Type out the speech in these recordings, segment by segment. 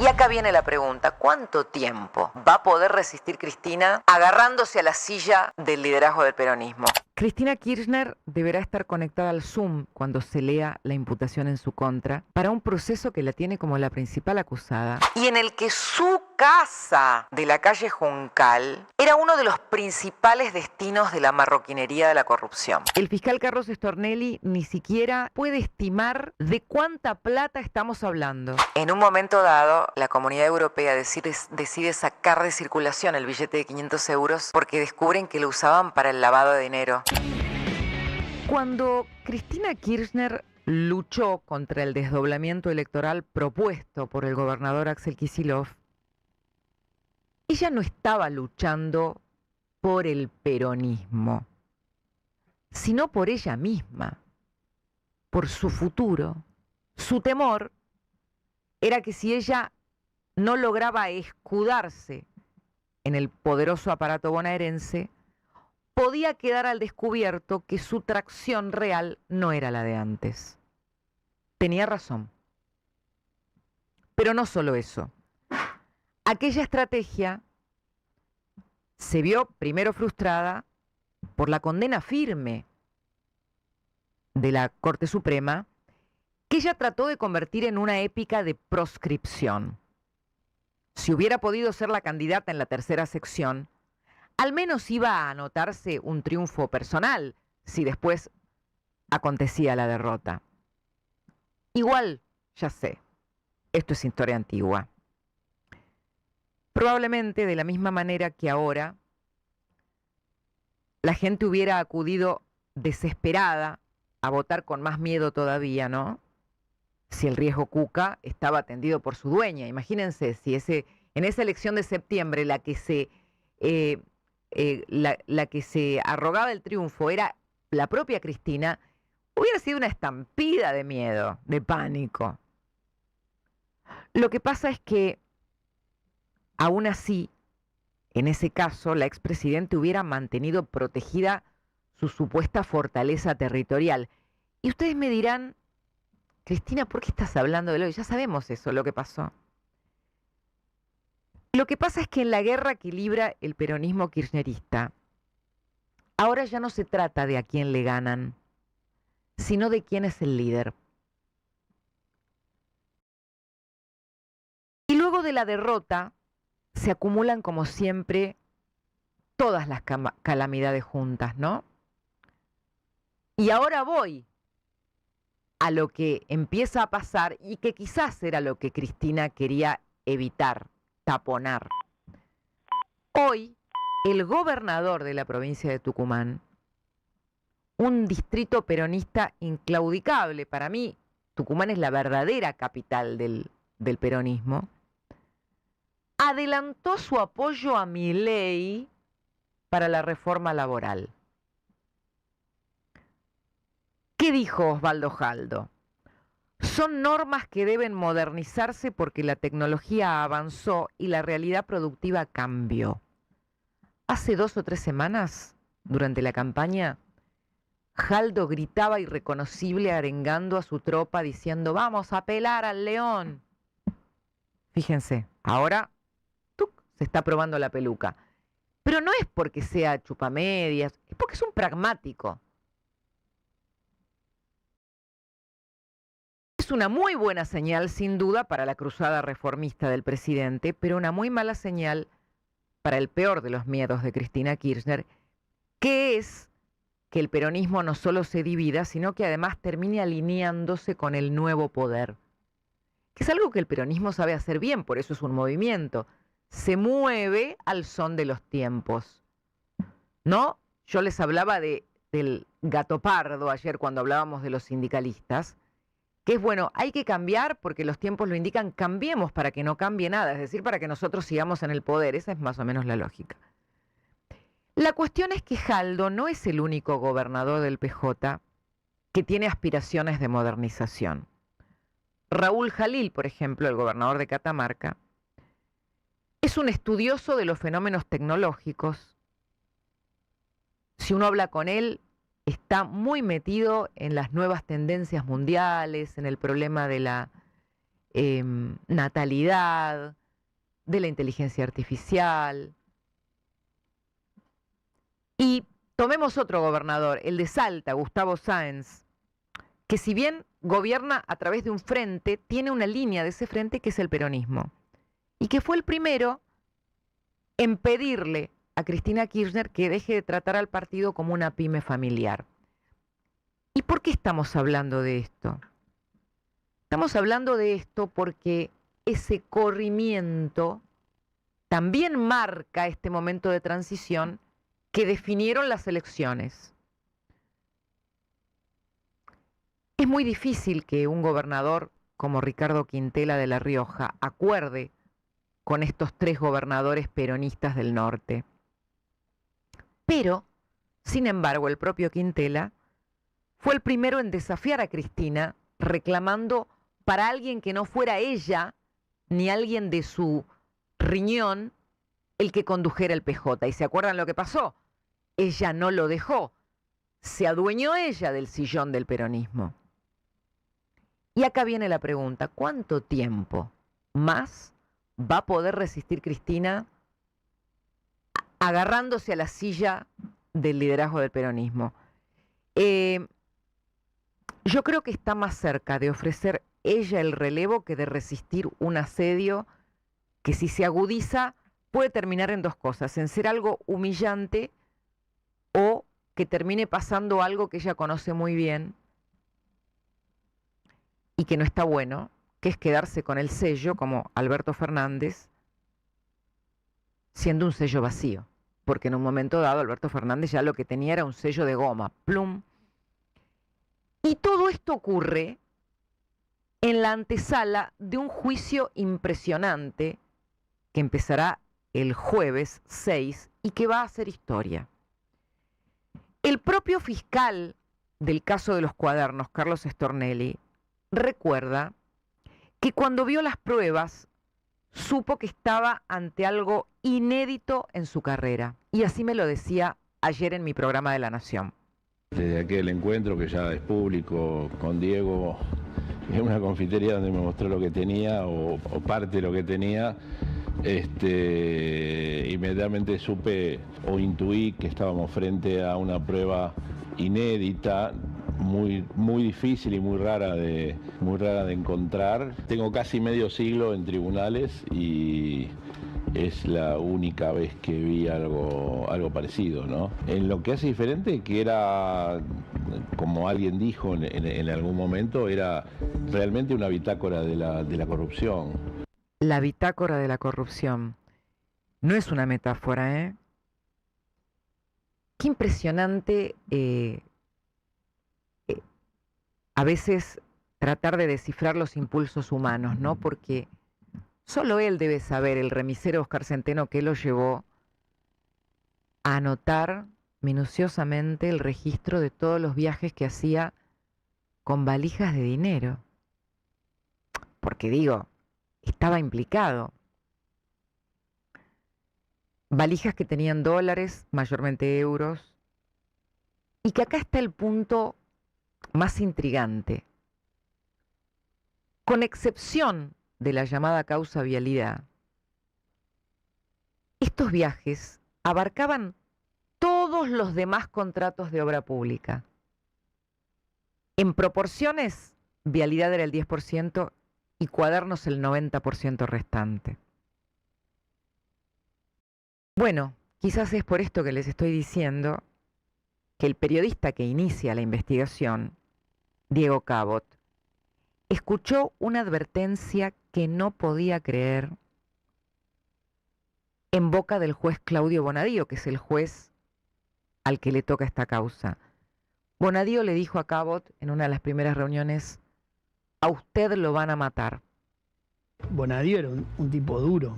Y acá viene la pregunta, ¿cuánto tiempo va a poder resistir Cristina agarrándose a la silla del liderazgo del peronismo? Cristina Kirchner deberá estar conectada al Zoom cuando se lea la imputación en su contra para un proceso que la tiene como la principal acusada y en el que su casa de la calle Juncal era uno de los principales destinos de la marroquinería de la corrupción. El fiscal Carlos Stornelli ni siquiera puede estimar de cuánta plata estamos hablando. En un momento dado, la Comunidad Europea decide sacar de circulación el billete de 500 euros porque descubren que lo usaban para el lavado de dinero. Cuando Cristina Kirchner luchó contra el desdoblamiento electoral propuesto por el gobernador Axel Kicillof, ella no estaba luchando por el peronismo, sino por ella misma, por su futuro. Su temor era que si ella no lograba escudarse en el poderoso aparato bonaerense, podía quedar al descubierto que su tracción real no era la de antes. Tenía razón. Pero no solo eso. Aquella estrategia se vio primero frustrada por la condena firme de la Corte Suprema, que ella trató de convertir en una épica de proscripción. Si hubiera podido ser la candidata en la tercera sección, al menos iba a anotarse un triunfo personal si después acontecía la derrota. Igual, ya sé, esto es historia antigua. Probablemente de la misma manera que ahora, la gente hubiera acudido desesperada a votar con más miedo todavía, ¿no? Si el riesgo Cuca estaba atendido por su dueña. Imagínense si en esa elección de septiembre la que se arrogaba el triunfo era la propia Cristina, hubiera sido una estampida de miedo, de pánico. Lo que pasa es que, aún así, en ese caso, la expresidente hubiera mantenido protegida su supuesta fortaleza territorial. Y ustedes me dirán, Cristina, ¿por qué estás hablando de lo? Ya sabemos eso, lo que pasó. Lo que pasa es que en la guerra que libra el peronismo kirchnerista, ahora ya no se trata de a quién le ganan, sino de quién es el líder. Y luego de la derrota, se acumulan como siempre todas las calamidades juntas, ¿no? Y ahora voy a lo que empieza a pasar y que quizás era lo que Cristina quería evitar, taponar. Hoy, el gobernador de la provincia de Tucumán, un distrito peronista inclaudicable, para mí Tucumán es la verdadera capital del peronismo, adelantó su apoyo a Milei para la reforma laboral. ¿Qué dijo Osvaldo Jaldo? Son normas que deben modernizarse porque la tecnología avanzó y la realidad productiva cambió. Hace 2 o 3 semanas, durante la campaña, Jaldo gritaba irreconocible arengando a su tropa diciendo vamos a pelar al león. Fíjense, ahora se está probando la peluca. Pero no es porque sea chupamedias, es porque es un pragmático. Es una muy buena señal, sin duda, para la cruzada reformista del presidente, pero una muy mala señal para el peor de los miedos de Cristina Kirchner, que es que el peronismo no solo se divida, sino que además termine alineándose con el nuevo poder, que es algo que el peronismo sabe hacer bien, por eso es un movimiento. Se mueve al son de los tiempos, ¿no? Yo les hablaba del gato pardo ayer cuando hablábamos de los sindicalistas, que es bueno, hay que cambiar porque los tiempos lo indican, cambiemos para que no cambie nada, es decir, para que nosotros sigamos en el poder, esa es más o menos la lógica. La cuestión es que Jaldo no es el único gobernador del PJ que tiene aspiraciones de modernización. Raúl Jalil, por ejemplo, el gobernador de Catamarca, es un estudioso de los fenómenos tecnológicos. Si uno habla con él, está muy metido en las nuevas tendencias mundiales, en el problema de la natalidad, de la inteligencia artificial. Y tomemos otro gobernador, el de Salta, Gustavo Sáenz, que si bien gobierna a través de un frente, tiene una línea de ese frente que es el peronismo. Y que fue el primero en pedirle a Cristina Kirchner que deje de tratar al partido como una pyme familiar. ¿Y por qué estamos hablando de esto? Estamos hablando de esto porque ese corrimiento también marca este momento de transición que definieron las elecciones. Es muy difícil que un gobernador como Ricardo Quintela de La Rioja acuerde con estos 3 gobernadores peronistas del norte. Pero, sin embargo, el propio Quintela fue el primero en desafiar a Cristina, reclamando para alguien que no fuera ella, ni alguien de su riñón, el que condujera el PJ. ¿Y se acuerdan lo que pasó? Ella no lo dejó. Se adueñó ella del sillón del peronismo. Y acá viene la pregunta, ¿cuánto tiempo más va a poder resistir Cristina agarrándose a la silla del liderazgo del peronismo? Yo creo que está más cerca de ofrecer ella el relevo que de resistir un asedio que, si se agudiza, puede terminar en 2 cosas, en ser algo humillante o que termine pasando algo que ella conoce muy bien y que no está bueno, que es quedarse con el sello, como Alberto Fernández, siendo un sello vacío, porque en un momento dado Alberto Fernández ya lo que tenía era un sello de goma, plum. Y todo esto ocurre en la antesala de un juicio impresionante que empezará el jueves 6 y que va a hacer historia. El propio fiscal del caso de los cuadernos, Carlos Stornelli, recuerda que cuando vio las pruebas supo que estaba ante algo inédito en su carrera. Y así me lo decía ayer en mi programa de La Nación. Desde aquel encuentro que ya es público con Diego, en una confitería donde me mostró lo que tenía o parte de lo que tenía, inmediatamente supe o intuí que estábamos frente a una prueba inédita, muy difícil y muy rara de encontrar. Tengo casi medio siglo en tribunales y es la única vez que vi algo parecido, ¿no? En lo que hace diferente, que era, como alguien dijo en algún momento, era realmente una bitácora de la corrupción. La bitácora de la corrupción. No es una metáfora, ¿eh? Qué impresionante a veces tratar de descifrar los impulsos humanos, ¿no? Porque solo él debe saber, el remisero Oscar Centeno, que lo llevó a anotar minuciosamente el registro de todos los viajes que hacía con valijas de dinero. Porque digo, estaba implicado. Valijas que tenían dólares, mayormente euros, y que acá está el punto más intrigante. Con excepción de la llamada causa vialidad, estos viajes abarcaban todos los demás contratos de obra pública. En proporciones, vialidad era el 10% y cuadernos el 90% restante. Bueno, quizás es por esto que les estoy diciendo que el periodista que inicia la investigación, Diego Cabot, escuchó una advertencia que no podía creer en boca del juez Claudio Bonadío, que es el juez al que le toca esta causa. Bonadío le dijo a Cabot en una de las primeras reuniones: a usted lo van a matar. Bonadío era un tipo duro.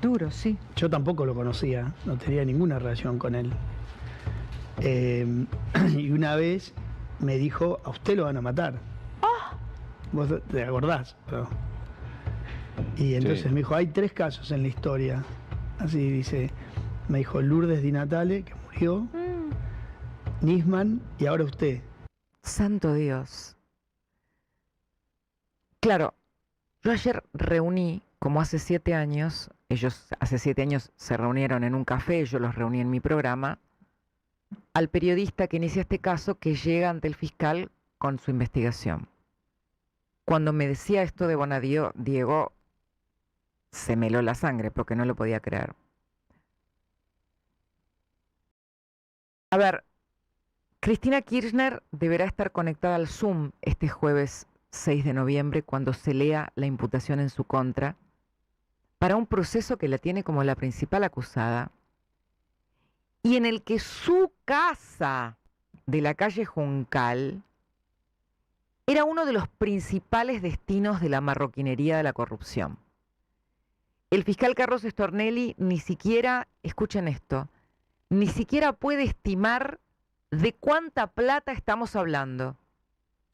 Duro, sí. Yo tampoco lo conocía, no tenía ninguna relación con él. Y una vez me dijo: a usted lo van a matar. ¡Oh! ¿Vos te acordás? ¿No? Y entonces sí. Me dijo: hay 3 casos en la historia. Así dice, me dijo Lourdes Di Natale, que murió, Nisman y ahora usted. Santo Dios. Claro, Yo ayer reuní, como hace 7 años, ellos hace 7 años se reunieron en un café, yo los reuní en mi programa, al periodista que inicia este caso que llega ante el fiscal con su investigación. Cuando me decía esto de Bonadío, Diego, se me heló la sangre porque no lo podía creer. A ver, Cristina Kirchner deberá estar conectada al Zoom este jueves 6 de noviembre cuando se lea la imputación en su contra para un proceso que la tiene como la principal acusada y en el que su casa de la calle Juncal era uno de los principales destinos de la marroquinería de la corrupción. El fiscal Carlos Stornelli ni siquiera, escuchen esto, ni siquiera puede estimar de cuánta plata estamos hablando.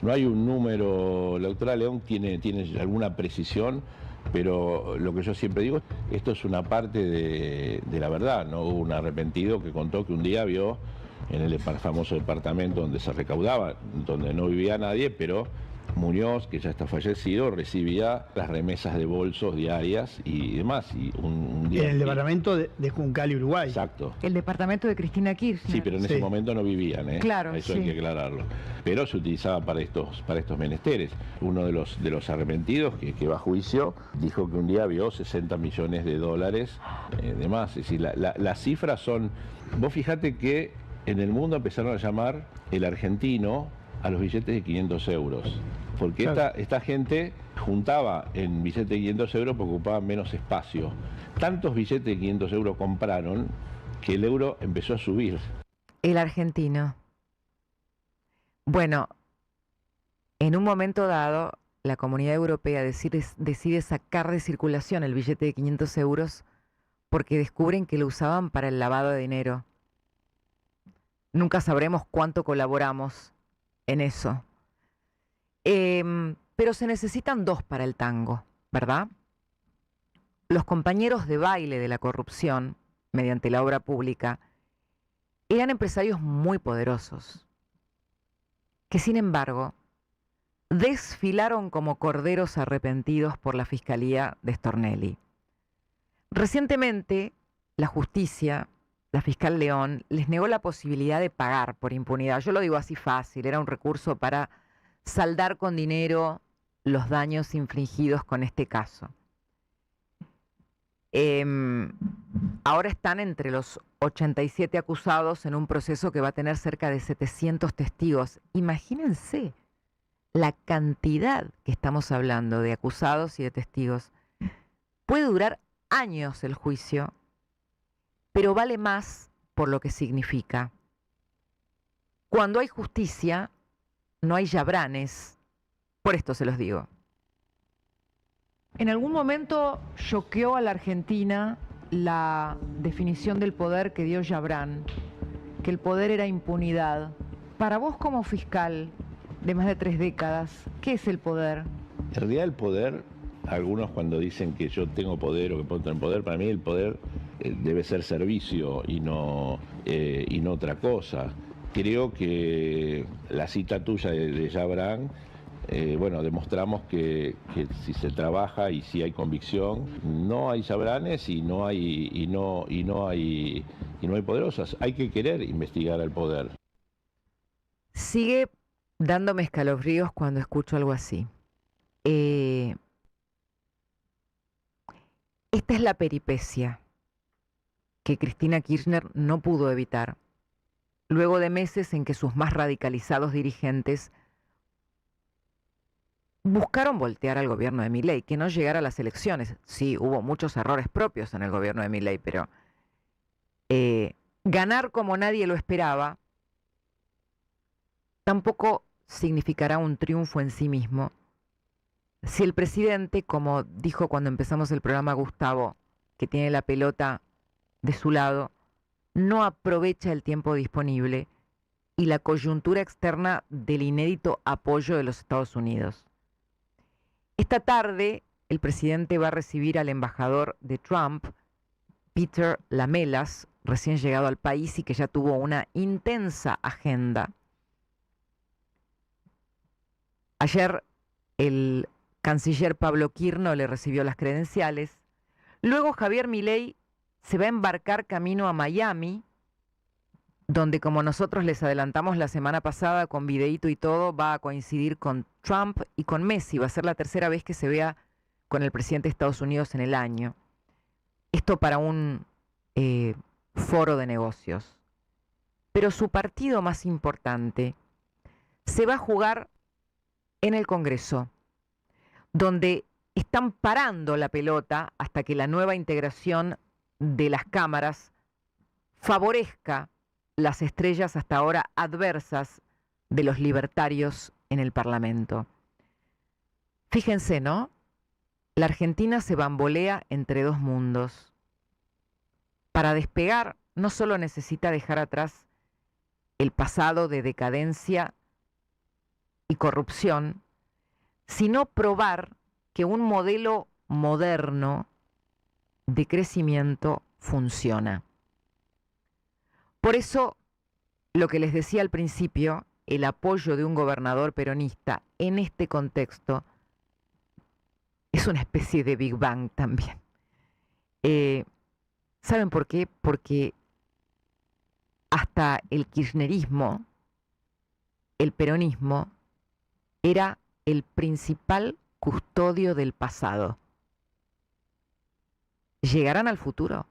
No hay un número, la doctora León tiene alguna precisión, pero lo que yo siempre digo, esto es una parte de la verdad, ¿no? Hubo un arrepentido que contó que un día vio en el famoso departamento donde se recaudaba, donde no vivía nadie, pero Muñoz, que ya está fallecido, recibía las remesas de bolsos diarias y demás. Y un día en el departamento de Juncal y Uruguay. Exacto. El departamento de Cristina Kirchner. Sí, pero en ese momento no vivían, ¿eh? Claro, eso sí. hay que aclararlo. Pero se utilizaba para estos menesteres. Uno de los arrepentidos que va a juicio dijo que un día vio 60 millones de dólares de más. Es decir, las cifras son... Vos fijate que en el mundo empezaron a llamar el argentino a los billetes de 500 euros. Porque Claro. esta gente juntaba en billetes de 500 euros porque ocupaban menos espacio. Tantos billetes de 500 euros compraron que el euro empezó a subir. El argentino. Bueno, en un momento dado, la Comunidad Europea decide sacar de circulación el billete de 500 euros porque descubren que lo usaban para el lavado de dinero. Nunca sabremos cuánto colaboramos en eso. Pero se necesitan 2 para el tango, ¿verdad? Los compañeros de baile de la corrupción, mediante la obra pública, eran empresarios muy poderosos, que sin embargo desfilaron como corderos arrepentidos por la Fiscalía de Stornelli. Recientemente, la justicia, la fiscal León, les negó la posibilidad de pagar por impunidad. Yo lo digo así fácil, era un recurso para saldar con dinero los daños infligidos con este caso. Ahora están entre los 87 acusados en un proceso que va a tener cerca de 700 testigos. Imagínense la cantidad que estamos hablando de acusados y de testigos. Puede durar años el juicio, pero vale más por lo que significa. Cuando hay justicia, no hay yabranes. Por esto se los digo. En algún momento choqueó a la Argentina la definición del poder que dio Yabrán, que el poder era impunidad. Para vos como fiscal de más de 3 décadas, ¿qué es el poder? En realidad el poder, algunos cuando dicen que yo tengo poder o que puedo tener poder, para mí el poder debe ser servicio y no otra cosa. Creo que la cita tuya de Yabrán, bueno, demostramos que si se trabaja y si hay convicción, no hay Yabranes y no hay poderosas. Hay que querer investigar al poder. Sigue dándome escalofríos cuando escucho algo así. Esta es la peripecia que Cristina Kirchner no pudo evitar, luego de meses en que sus más radicalizados dirigentes buscaron voltear al gobierno de Milei, que no llegara a las elecciones. Sí, hubo muchos errores propios en el gobierno de Milei, pero ganar como nadie lo esperaba tampoco significará un triunfo en sí mismo. Si el presidente, como dijo cuando empezamos el programa Gustavo, que tiene la pelota de su lado, no aprovecha el tiempo disponible y la coyuntura externa del inédito apoyo de los Estados Unidos. Esta tarde, el presidente va a recibir al embajador de Trump, Peter Lamelas, recién llegado al país y que ya tuvo una intensa agenda. Ayer, el canciller Pablo Quirno le recibió las credenciales. Luego Javier Milei se va a embarcar camino a Miami, donde, como nosotros les adelantamos la semana pasada con videíto y todo, va a coincidir con Trump y con Messi. Va a ser la tercera vez que se vea con el presidente de Estados Unidos en el año. Esto para un foro de negocios. Pero su partido más importante se va a jugar en el Congreso, donde están parando la pelota hasta que la nueva integración de las cámaras favorezca las estrellas hasta ahora adversas de los libertarios en el Parlamento. Fíjense, ¿no? La Argentina se bambolea entre dos mundos. Para despegar, no solo necesita dejar atrás el pasado de decadencia y corrupción, sino probar que un modelo moderno de crecimiento funciona. Por eso, lo que les decía al principio, el apoyo de un gobernador peronista en este contexto es una especie de Big Bang también. ¿Saben por qué? Porque hasta el kirchnerismo, el peronismo, era el principal custodio del pasado. ¿Llegarán al futuro?